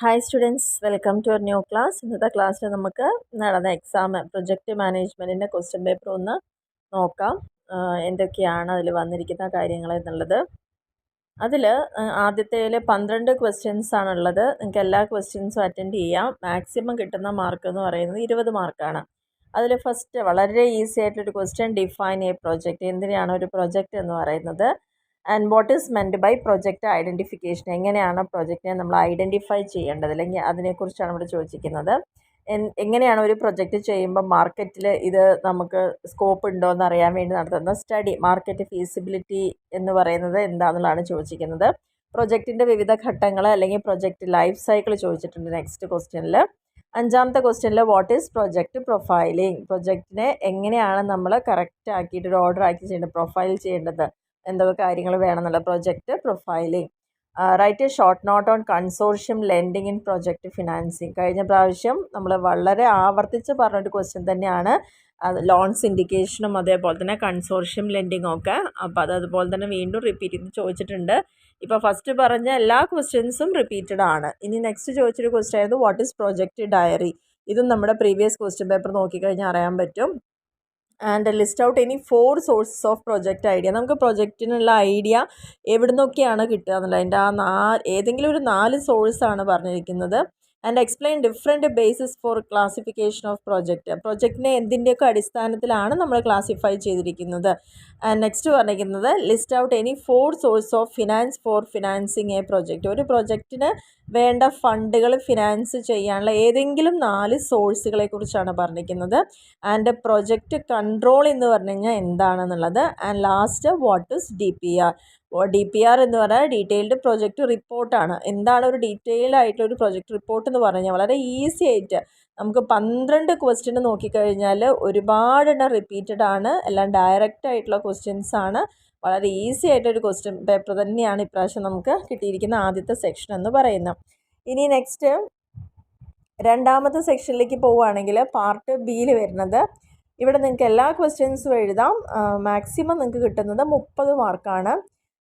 Hi students, welcome to our new class. ഇന്നത്തെ ക്ലാസ്സിൽ നമുക്ക് നടന്ന എക്സാം പ്രൊജക്റ്റ് മാനേജ്മെൻറ്റിൻ്റെ ക്വസ്റ്റ്യൻ പേപ്പർ ഒന്ന് നോക്കാം. എന്തൊക്കെയാണ് അതിൽ വന്നിരിക്കുന്ന കാര്യങ്ങൾ എന്നുള്ളത്. അതിൽ ആദ്യത്തേൽ 12 ക്വസ്റ്റ്യൻസ് ആണുള്ളത്. നിങ്ങൾക്ക് എല്ലാ ക്വസ്റ്റ്യൻസും അറ്റൻഡ് ചെയ്യാം. മാക്സിമം കിട്ടുന്ന മാർക്ക് എന്ന് പറയുന്നത് 20 മാർക്കാണ്. അതിൽ ഫസ്റ്റ് വളരെ ഈസി ആയിട്ടൊരു ക്വസ്റ്റ്യൻ, ഡിഫൈൻ എ പ്രൊജക്റ്റ്. എന്തിനാണ് ഒരു പ്രൊജക്റ്റ് എന്ന് പറയുന്നത്? And what is meant by project identification. എങ്ങനെയാണ് പ്രൊജക്റ്റിനെ നമ്മൾ ഐഡൻറ്റിഫൈ ചെയ്യേണ്ടത്, അല്ലെങ്കിൽ അതിനെക്കുറിച്ചാണ് ഇവിടെ ചോദിച്ചിരിക്കുന്നത്. എങ്ങനെയാണ് ഒരു പ്രൊജക്റ്റ് ചെയ്യുമ്പോൾ മാർക്കറ്റിൽ ഇത് നമുക്ക് സ്കോപ്പ് ഉണ്ടോ എന്ന് അറിയാൻ വേണ്ടി നടത്തുന്ന സ്റ്റഡി, മാർക്കറ്റ് ഫീസിബിലിറ്റി എന്ന് പറയുന്നത് എന്താണെന്നുള്ളതാണ് ചോദിച്ചിരിക്കുന്നത്. പ്രൊജക്റ്റിൻ്റെ വിവിധ ഘട്ടങ്ങൾ അല്ലെങ്കിൽ പ്രൊജക്റ്റ് ലൈഫ് സൈക്കിൾ ചോദിച്ചിട്ടുണ്ട് നെക്സ്റ്റ് ക്വസ്റ്റ്യനിൽ. അഞ്ചാമത്തെ ക്വസ്റ്റ്യനിൽ വാട്ട് ഈസ് പ്രൊജക്റ്റ് പ്രൊഫൈലിംഗ്. പ്രൊജക്റ്റിനെ എങ്ങനെയാണ് നമ്മൾ കറക്റ്റ് ആക്കിയിട്ട് ഒരു ഓർഡർ ആക്കി ചെയ്യേണ്ടത്, പ്രൊഫൈൽ ചെയ്യേണ്ടത്, എന്തൊക്കെ കാര്യങ്ങൾ വേണമെന്നുള്ള project profiling. Write a short note on consortium lending in project financing. കഴിഞ്ഞ പ്രാവശ്യം നമ്മൾ വളരെ ആവർത്തിച്ച് പറഞ്ഞൊരു ക്വസ്റ്റ്യൻ തന്നെയാണ്. ലോൺ സിൻഡിക്കേഷനും അതേപോലെ തന്നെ കൺസോർഷ്യം ലെൻഡിങ്ങും ഒക്കെ. അപ്പോൾ അതുപോലെ തന്നെ വീണ്ടും റിപ്പീറ്റ് ചെയ്ത് ചോദിച്ചിട്ടുണ്ട്. ഇപ്പോൾ ഫസ്റ്റ് പറഞ്ഞ എല്ലാ ക്വസ്റ്റ്യൻസും റിപ്പീറ്റഡ് ആണ്. ഇനി നെക്സ്റ്റ് ചോദിച്ചൊരു ക്വസ്റ്റ്യൻ ആയിരുന്നു വാട്ട് ഈസ് പ്രൊജക്റ്റ് ഡയറി. ഇതും നമ്മുടെ പ്രീവിയസ് ക്വസ്റ്റ്യൻ പേപ്പർ നോക്കിക്കഴിഞ്ഞാൽ അറിയാൻ പറ്റും. And list out any 4 sources of project idea. നമുക്ക് പ്രൊജക്റ്റിനുള്ള ഐഡിയ എവിടെ നിന്നൊക്കെയാണ് കിട്ടുക എന്നുള്ളത്, അതിൻ്റെ ഏതെങ്കിലും ഒരു 4 സോഴ്സാണ് പറഞ്ഞിരിക്കുന്നത്. And explain different basis for classification of project. പ്രൊജക്റ്റിനെ എന്തിൻ്റെയൊക്കെ അടിസ്ഥാനത്തിലാണ് നമ്മൾ ക്ലാസിഫൈ ചെയ്തിരിക്കുന്നത്. ആൻഡ് നെക്സ്റ്റ് പറഞ്ഞിരിക്കുന്നത് list out any 4 source of finance for financing A project. ഒരു പ്രൊജക്റ്റിന് വേണ്ട ഫണ്ടുകൾ ഫിനാൻസ് ചെയ്യാനുള്ള ഏതെങ്കിലും 4 സോഴ്സുകളെ കുറിച്ചാണ് പറഞ്ഞിരിക്കുന്നത്. ആൻഡ് പ്രൊജക്റ്റ് കൺട്രോൾ എന്ന് പറഞ്ഞു കഴിഞ്ഞാൽ എന്താണെന്നുള്ളത്. And last what is DPR. DPR എന്ന് പറഞ്ഞാൽ ഡീറ്റെയിൽഡ് പ്രൊജക്റ്റ് റിപ്പോർട്ടാണ്. എന്താണ് ഒരു ഡീറ്റെയിൽഡ് ആയിട്ടുള്ള ഒരു പ്രൊജക്റ്റ് റിപ്പോർട്ട് എന്ന് പറഞ്ഞു കഴിഞ്ഞാൽ വളരെ ഈസി ആയിട്ട് നമുക്ക് 12 ക്വസ്റ്റ്യൻ നോക്കിക്കഴിഞ്ഞാൽ ഒരുപാടെണ്ണം റിപ്പീറ്റഡ് ആണ്. എല്ലാം ഡയറക്റ്റ് ആയിട്ടുള്ള ക്വസ്റ്റ്യൻസ് ആണ്. വളരെ ഈസി ആയിട്ടൊരു ക്വസ്റ്റ്യൻ പേപ്പർ തന്നെയാണ് ഇപ്രാവശ്യം നമുക്ക് കിട്ടിയിരിക്കുന്ന ആദ്യത്തെ സെക്ഷൻ എന്ന് പറയുന്നത്. ഇനി നെക്സ്റ്റ് രണ്ടാമത്തെ സെക്ഷനിലേക്ക് പോവുകയാണെങ്കിൽ പാർട്ട് ബിയിൽ വരുന്നത്, ഇവിടെ നിങ്ങൾക്ക് എല്ലാ ക്വസ്റ്റ്യൻസും എഴുതാം. മാക്സിമം നിങ്ങൾക്ക് കിട്ടുന്നത് 30 മാർക്കാണ്.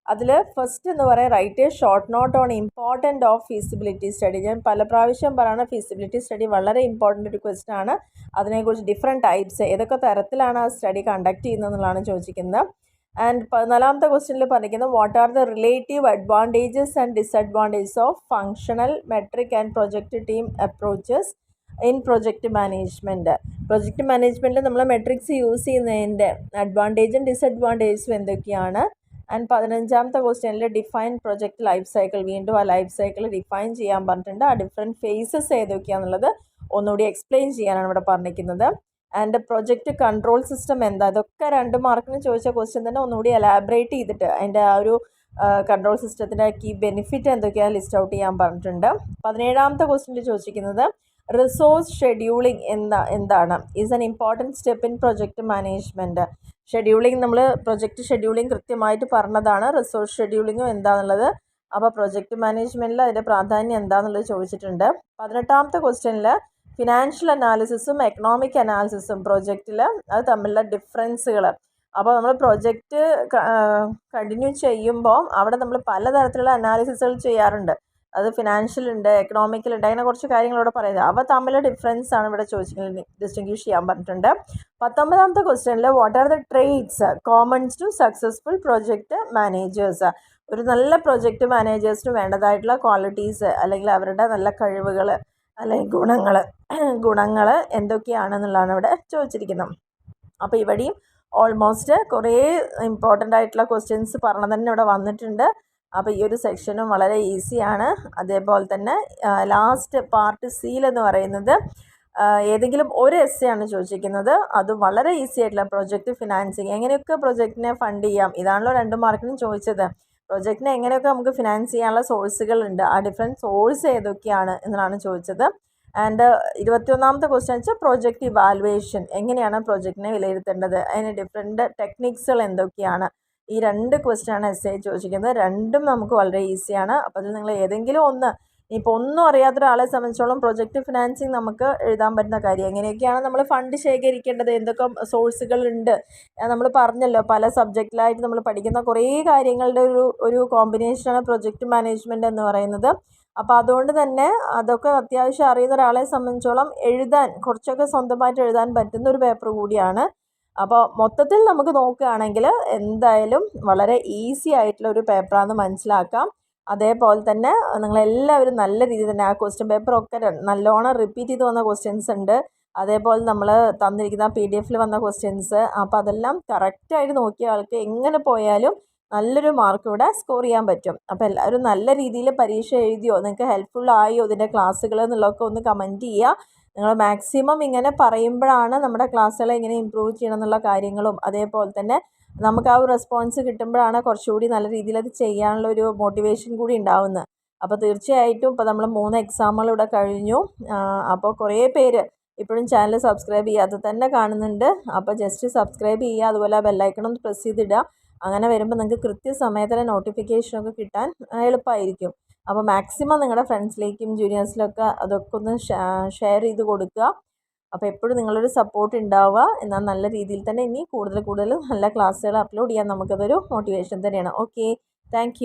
അതിൽ ഫസ്റ്റ് എന്ന് പറയാൻ write a short note on important of feasibility study. ഞാൻ പല പ്രാവശ്യം പറയുന്ന ഫീസിബിലിറ്റി സ്റ്റഡി വളരെ ഇമ്പോർട്ടൻ്റ് ഒരു ക്വസ്റ്റ്യൻ ആണ്. അതിനെക്കുറിച്ച് ഡിഫറെൻറ്റ് ടൈപ്സ്, ഏതൊക്കെ തരത്തിലാണ് ആ സ്റ്റഡി കണ്ടക്ട് ചെയ്യുന്നതെന്നുള്ളതാണ് ചോദിച്ചിരിക്കുന്നത്. ആൻഡ് 14ാമത്തെ ക്വസ്റ്റ്യനിൽ പറഞ്ഞിരിക്കുന്നത് what are the relative advantages and disadvantages of functional, matrix and project team approaches in project management. Project മാനേജ്മെൻറ്റിൽ നമ്മൾ മെട്രിക്സ് യൂസ് ചെയ്യുന്നതിൻ്റെ അഡ്വാൻറ്റേജും ഡിസഡ്വാൻറ്റേജസും എന്തൊക്കെയാണ്. ആൻഡ് 15ാമത്തെ ക്വസ്റ്റ്യനിൽ ഡിഫൈൻ പ്രൊജക്റ്റ് ലൈഫ് സൈക്കിൾ. വീണ്ടും ആ ലൈഫ് സൈക്കിൾ ഡിഫൈൻ ചെയ്യാൻ പറഞ്ഞിട്ടുണ്ട്. ആ ഡിഫറെൻറ്റ് ഫേസസ് ഏതൊക്കെയാണെന്നുള്ളത് ഒന്നുകൂടി എക്സ്പ്ലെയിൻ ചെയ്യാനാണ് ഇവിടെ പറഞ്ഞിരിക്കുന്നത്. ആൻഡ് പ്രൊജക്റ്റ് കൺട്രോൾ സിസ്റ്റം എന്താ. ഇതൊക്കെ 2 മാർക്കിന് ചോദിച്ച ക്വസ്റ്റ്യൻ തന്നെ ഒന്നുകൂടി എലാബറേറ്റ് ചെയ്തിട്ട് അതിൻ്റെ ആ ഒരു കൺട്രോൾ സിസ്റ്റത്തിൻ്റെ കീ ബെനിഫിറ്റ് എന്തൊക്കെയാണ് ലിസ്റ്റ് ഔട്ട് ചെയ്യാൻ പറഞ്ഞിട്ടുണ്ട്. 17ാമത്തെ ക്വസ്റ്റ്യനിൽ ചോദിച്ചിരിക്കുന്നത് റിസോഴ്സ് ഷെഡ്യൂളിംഗ് എന്താണ്. Is an important step in project management. Scheduling, നമ്മൾ പ്രൊജക്റ്റ് ഷെഡ്യൂളിംഗ് കൃത്യമായിട്ട് പറഞ്ഞതാണ്. റിസോഴ്സ് ഷെഡ്യൂളിങ്ങും എന്താണെന്നുള്ളത്. അപ്പോൾ പ്രൊജക്റ്റ് മാനേജ്മെൻറ്റിൽ അതിൻ്റെ പ്രാധാന്യം എന്താണെന്നുള്ളത് ചോദിച്ചിട്ടുണ്ട്. 18ാമത്തെ ക്വസ്റ്റ്യനിൽ ഫിനാൻഷ്യൽ അനാലിസിസും എക്കണോമിക് അനാലിസിസും പ്രൊജക്റ്റിൽ അത് തമ്മിലുള്ള ഡിഫറൻസുകൾ. അപ്പോൾ നമ്മൾ പ്രൊജക്റ്റ് കണ്ടിന്യൂ ചെയ്യുമ്പോൾ അവിടെ നമ്മൾ പലതരത്തിലുള്ള അനാലിസിസുകൾ ചെയ്യാറുണ്ട്. അത് ഫിനാൻഷ്യൽ ഉണ്ട്, എക്കണോമിക്കലുണ്ട്, അങ്ങനെ കുറച്ച് കാര്യങ്ങളോട് പറയുന്നത്. അവ തമ്മിലുള്ള ഡിഫറൻസ് ആണ് ഇവിടെ ചോദിച്ചിരിക്കുന്നത്, ഡിസ്റ്റിങ്ക്വിഷ് ചെയ്യാൻ പറഞ്ഞിട്ടുണ്ട്. 19ാമത്തെ ക്വസ്റ്റ്യനിൽ what are the traits commons to successful project managers. ഒരു നല്ല പ്രൊജക്റ്റ് മാനേജേഴ്സിന് വേണ്ടതായിട്ടുള്ള ക്വാളിറ്റീസ് അല്ലെങ്കിൽ അവരുടെ നല്ല കഴിവുകൾ അല്ലെങ്കിൽ ഗുണങ്ങൾ എന്തൊക്കെയാണെന്നുള്ളതാണ് ഇവിടെ ചോദിച്ചിരിക്കുന്നത്. അപ്പോൾ ഇവിടെയും ഓൾമോസ്റ്റ് കുറേ ഇമ്പോർട്ടൻ്റ് ആയിട്ടുള്ള ക്വസ്റ്റ്യൻസ് പറഞ്ഞ തന്നെ ഇവിടെ വന്നിട്ടുണ്ട്. അപ്പോൾ ഈ ഒരു സെക്ഷനും വളരെ ഈസിയാണ്. അതേപോലെ തന്നെ ലാസ്റ്റ് പാർട്ട് സിയിലെന്ന് പറയുന്നത് ഏതെങ്കിലും ഒരു എസ്സേ ആണ് ചോദിച്ചിരിക്കുന്നത്. അത് വളരെ ഈസി ആയിട്ടുള്ള പ്രൊജക്റ്റ് ഫിനാൻസിങ്, എങ്ങനെയൊക്കെ പ്രൊജക്റ്റിനെ ഫണ്ട് ചെയ്യാം. ഇതാണല്ലോ 2 മാർക്കിനും ചോദിച്ചത്. പ്രൊജക്റ്റിനെ എങ്ങനെയൊക്കെ നമുക്ക് ഫിനാൻസ് ചെയ്യാനുള്ള സോഴ്സുകളുണ്ട്, ആ ഡിഫറെൻറ്റ് സോഴ്സ് ഏതൊക്കെയാണ് എന്നതാണ് ചോദിച്ചത്. ആൻഡ് 21ാമത്തെ ക്വസ്റ്റ്യൻ വെച്ചാൽ പ്രൊജക്റ്റ് ഇവാലുവേഷൻ, എങ്ങനെയാണ് പ്രൊജക്റ്റിനെ വിലയിരുത്തേണ്ടത്, അതിന് ഡിഫറെൻറ്റ് ടെക്നിക്സുകൾ എന്തൊക്കെയാണ്. ഈ 2 ക്വസ്റ്റ്യനാണ് എസ്സേ ചോദിച്ചിരിക്കുന്നത്. രണ്ടും നമുക്ക് വളരെ ഈസിയാണ്. അപ്പോൾ അതിൽ നിങ്ങൾ ഏതെങ്കിലും ഒന്ന്, ഇപ്പോൾ ഒന്നും അറിയാത്ത ഒരാളെ സംബന്ധിച്ചോളം പ്രൊജക്റ്റ് ഫിനാൻസിങ് നമുക്ക് എഴുതാൻ പറ്റുന്ന കാര്യം. എങ്ങനെയൊക്കെയാണ് നമ്മൾ ഫണ്ട് ശേഖരിക്കേണ്ടത്, എന്തൊക്കെ സോഴ്സുകളുണ്ട്, നമ്മൾ പറഞ്ഞല്ലോ പല സബ്ജക്റ്റിലായിട്ട് നമ്മൾ പഠിക്കുന്ന കുറേ കാര്യങ്ങളുടെ ഒരു കോമ്പിനേഷനാണ് പ്രൊജക്റ്റ് മാനേജ്മെൻറ്റ് എന്ന് പറയുന്നത്. അപ്പോൾ അതുകൊണ്ട് തന്നെ അതൊക്കെ അത്യാവശ്യം അറിയുന്ന ഒരാളെ സംബന്ധിച്ചോളം എഴുതാൻ കുറച്ചൊക്കെ സ്വന്തമായിട്ട് എഴുതാൻ പറ്റുന്ന ഒരു പേപ്പർ കൂടിയാണ്. അപ്പോൾ മൊത്തത്തിൽ നമുക്ക് നോക്കുകയാണെങ്കിൽ എന്തായാലും വളരെ ഈസി ആയിട്ടുള്ള ഒരു പേപ്പറാണെന്ന് മനസ്സിലാക്കാം. അതേപോലെ തന്നെ നിങ്ങളെല്ലാവരും നല്ല രീതിയിൽ തന്നെ ആ ക്വസ്റ്റ്യൻ പേപ്പറൊക്കെ നല്ലോണം റിപ്പീറ്റ് ചെയ്ത് വന്ന ക്വസ്റ്റ്യൻസ് ഉണ്ട്. അതേപോലെ നമ്മൾ തന്നിരിക്കുന്ന PDF വന്ന ക്വസ്റ്റ്യൻസ്. അപ്പോൾ അതെല്ലാം കറക്റ്റായിട്ട് നോക്കിയ ആൾക്ക് എങ്ങനെ പോയാലും നല്ലൊരു മാർക്ക് ഇവിടെ സ്കോർ ചെയ്യാൻ പറ്റും. അപ്പോൾ എല്ലാവരും നല്ല രീതിയിൽ പരീക്ഷ എഴുതിയോ, നിങ്ങൾക്ക് ഹെൽപ്ഫുൾ ആയോ ഇതിൻ്റെ ക്ലാസ്സുകൾ എന്നുള്ളതൊക്കെ ഒന്ന് കമൻറ്റ് ചെയ്യുക. നിങ്ങൾ മാക്സിമം ഇങ്ങനെ പറയുമ്പോഴാണ് നമ്മുടെ ക്ലാസ്സുകളെ ഇങ്ങനെ ഇമ്പ്രൂവ് ചെയ്യണം എന്നുള്ള കാര്യങ്ങളും അതേപോലെ തന്നെ നമുക്ക് ആ ഒരു റെസ്പോൺസ് കിട്ടുമ്പോഴാണ് കുറച്ചുകൂടി നല്ല രീതിയിൽ അത് ചെയ്യാനുള്ളൊരു മോട്ടിവേഷൻ കൂടി ഉണ്ടാവുന്നത്. അപ്പോൾ തീർച്ചയായിട്ടും ഇപ്പോൾ നമ്മൾ 3 എക്സാമുകൾ ഇവിടെ കഴിഞ്ഞു. അപ്പോൾ കുറേ പേര് ഇപ്പോഴും ചാനൽ സബ്സ്ക്രൈബ് ചെയ്യാതെ തന്നെ കാണുന്നുണ്ട്. അപ്പോൾ ജസ്റ്റ് സബ്സ്ക്രൈബ് ചെയ്യുക, അതുപോലെ ആ ബെല്ലൈക്കൺ ഒന്ന് പ്രസ് ചെയ്തിടുക. അങ്ങനെ വരുമ്പോൾ നിങ്ങൾക്ക് കൃത്യസമയത്തിന് നോട്ടിഫിക്കേഷനൊക്കെ കിട്ടാൻ എളുപ്പമായിരിക്കും. അപ്പോൾ മാക്സിമം നിങ്ങളുടെ ഫ്രണ്ട്സിലേക്കും ജൂനിയേഴ്സിലൊക്കെ അതൊക്കെ ഒന്ന് ഷെയർ ചെയ്ത് കൊടുക്കുക. അപ്പോൾ എപ്പോഴും നിങ്ങളൊരു സപ്പോർട്ട് ഉണ്ടാവുക. എന്നാൽ നല്ല രീതിയിൽ തന്നെ ഇനി കൂടുതൽ നല്ല ക്ലാസ്സുകൾ അപ്ലോഡ് ചെയ്യാൻ നമുക്കതൊരു മോട്ടിവേഷൻ തന്നെയാണ്. Okay, thank